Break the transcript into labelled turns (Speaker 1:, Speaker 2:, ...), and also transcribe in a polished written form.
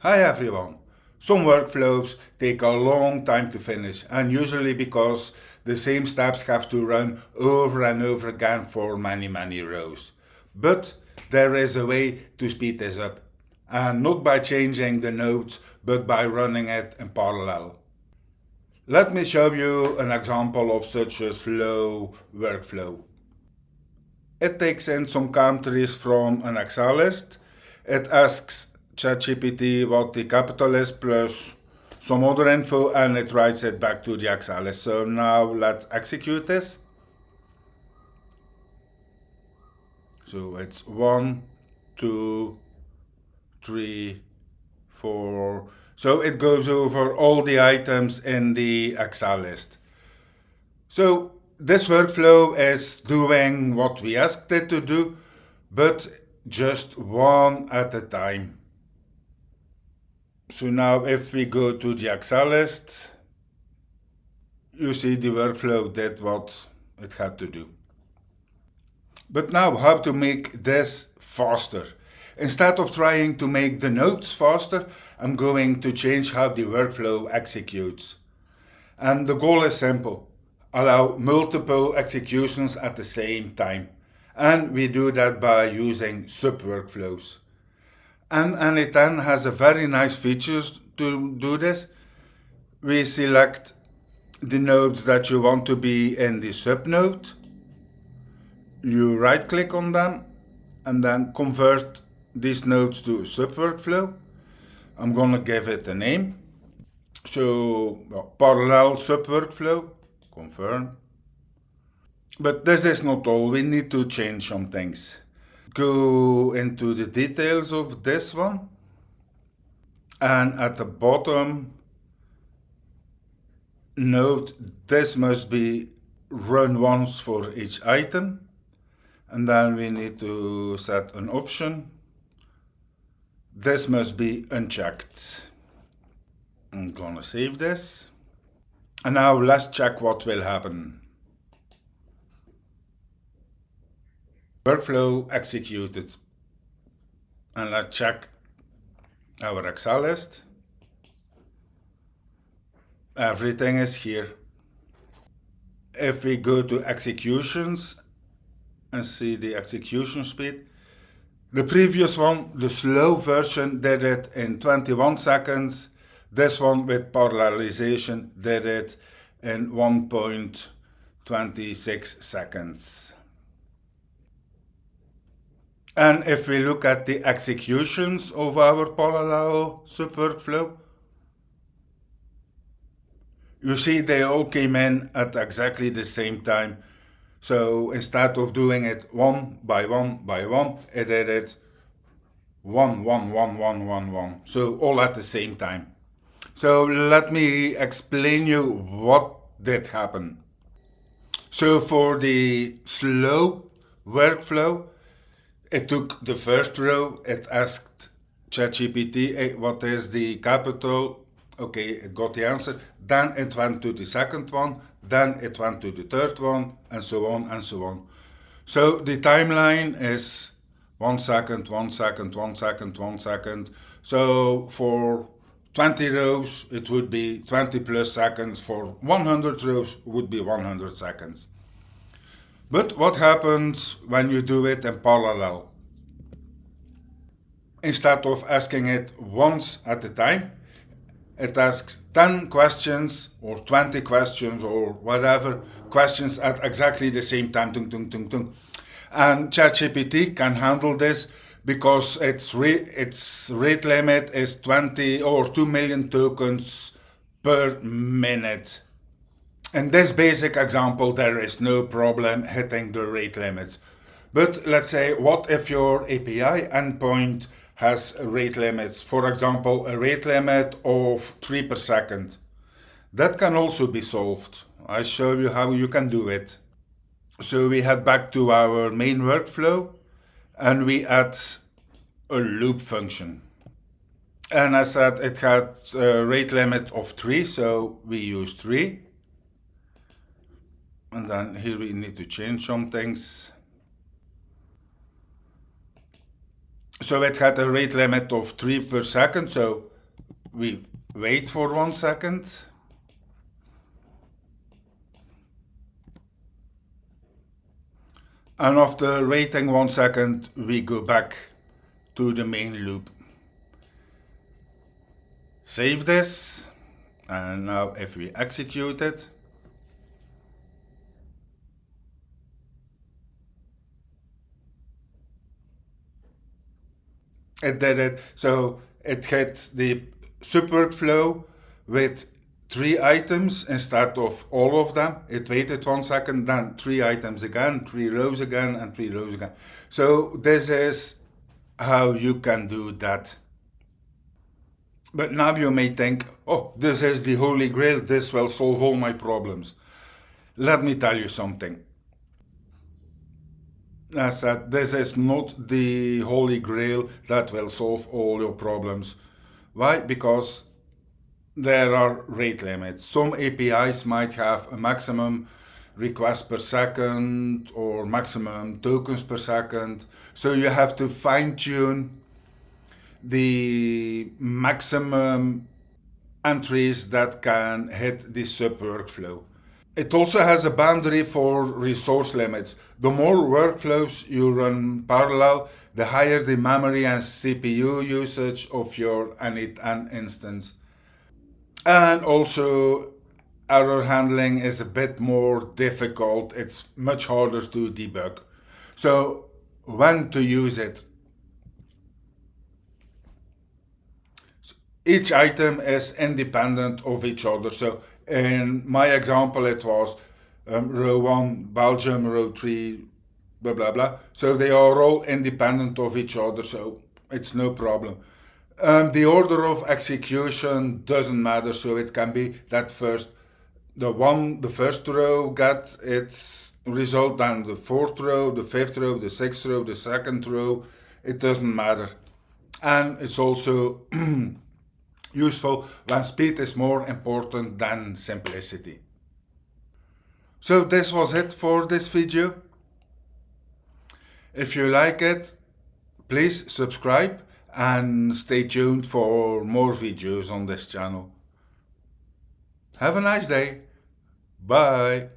Speaker 1: Hi everyone. Some workflows take a long time to finish, and usually because the same steps have to run over and over again for many rows. But there is a way to speed this up, and not by changing the nodes, but by running it in parallel. Let me show you an example of such a slow workflow. It takes in some countries from an Excel list. It asks ChatGPT what the capital is plus some other info, and it writes it back to the Excel list. So now let's execute this. So it's 1, 2, 3, 4. So it goes over all the items in the Excel list. So this workflow is doing what we asked it to do, but just one at a time. So now if we go to the Excel list, you see the workflow did what it had to do. But now how to make this faster? Instead of trying to make the nodes faster, I'm going to change how the workflow executes. And the goal is simple: allow multiple executions at the same time. And we do that by using sub-workflows. N8N has a very nice feature to do this. We select the nodes that you want to be in the sub-node. You right-click on them and then convert these nodes to a sub-workflow. I'm gonna give it a name. So, parallel sub-workflow, confirm. But this is not all, we need to change some things. Go into the details of this one, and at the bottom note this must be run once for each item, and then we need to set an option. This must be unchecked. I'm gonna save this, and now let's check what will happen. Workflow executed, and let's check our Excel list. Everything is here. If we go to executions and see the execution speed, the previous one, the slow version, did it in 21 seconds. This one with parallelization did it in 1.26 seconds. And if we look at the executions of our parallel sub-workflow, you see they all came in at exactly the same time. So instead of doing it one by one, it did it 1, 1, 1, 1, 1, 1. So all at the same time. So let me explain you what did happen. So for the slow workflow, it took the first row, it asked ChatGPT, hey, what is the capital? Okay, it got the answer. Then it went to the second one, then it went to the third one, and so on and so on. So the timeline is 1 second, 1 second, 1 second, 1 second. So for 20 rows, it would be 20 plus seconds. For 100 rows, would be 100 seconds. But what happens when you do it in parallel? Instead of asking it once at a time, it asks 10 questions or 20 questions or whatever questions at exactly the same time. And ChatGPT can handle this because its rate limit is 20 or 2 million tokens per minute. In this basic example, there is no problem hitting the rate limits. But let's say, what if your API endpoint has rate limits? For example, a rate limit of 3 per second. That can also be solved. I'll show you how you can do it. So we head back to our main workflow, and we add a loop function. And I said it had a rate limit of 3, so we use 3. And then here we need to change some things. So it had a rate limit of 3 per second, so we wait for 1 second. And after waiting 1 second, we go back to the main loop. Save this, and now if we execute it, it did it. So it hits the sub workflow with 3 items instead of all of them. It waited 1 second, then 3 items again, 3 rows again, and 3 rows again. So this is how you can do that. But now you may think, oh, this is the holy grail, this will solve all my problems. Let me tell you something. I said, this is not the holy grail that will solve all your problems. Why? Because there are rate limits. Some APIs might have a maximum request per second or maximum tokens per second. So you have to fine tune the maximum entries that can hit the sub workflow. It also has a boundary for resource limits. The more workflows you run parallel, the higher the memory and CPU usage of your N8N instance. And also, error handling is a bit more difficult. It's much harder to debug. So, when to use it? Each item is independent of each other. So in my example, it was row 1, Belgium, row 3, blah, blah, blah. So they are all independent of each other, so it's no problem. The order of execution doesn't matter, so it can be that the first row gets its result, then the fourth row, the fifth row, the sixth row, the second row. It doesn't matter. And it's also useful when speed is more important than simplicity. So this was it for this video. If you like it, please subscribe and stay tuned for more videos on this channel. Have a nice day. Bye.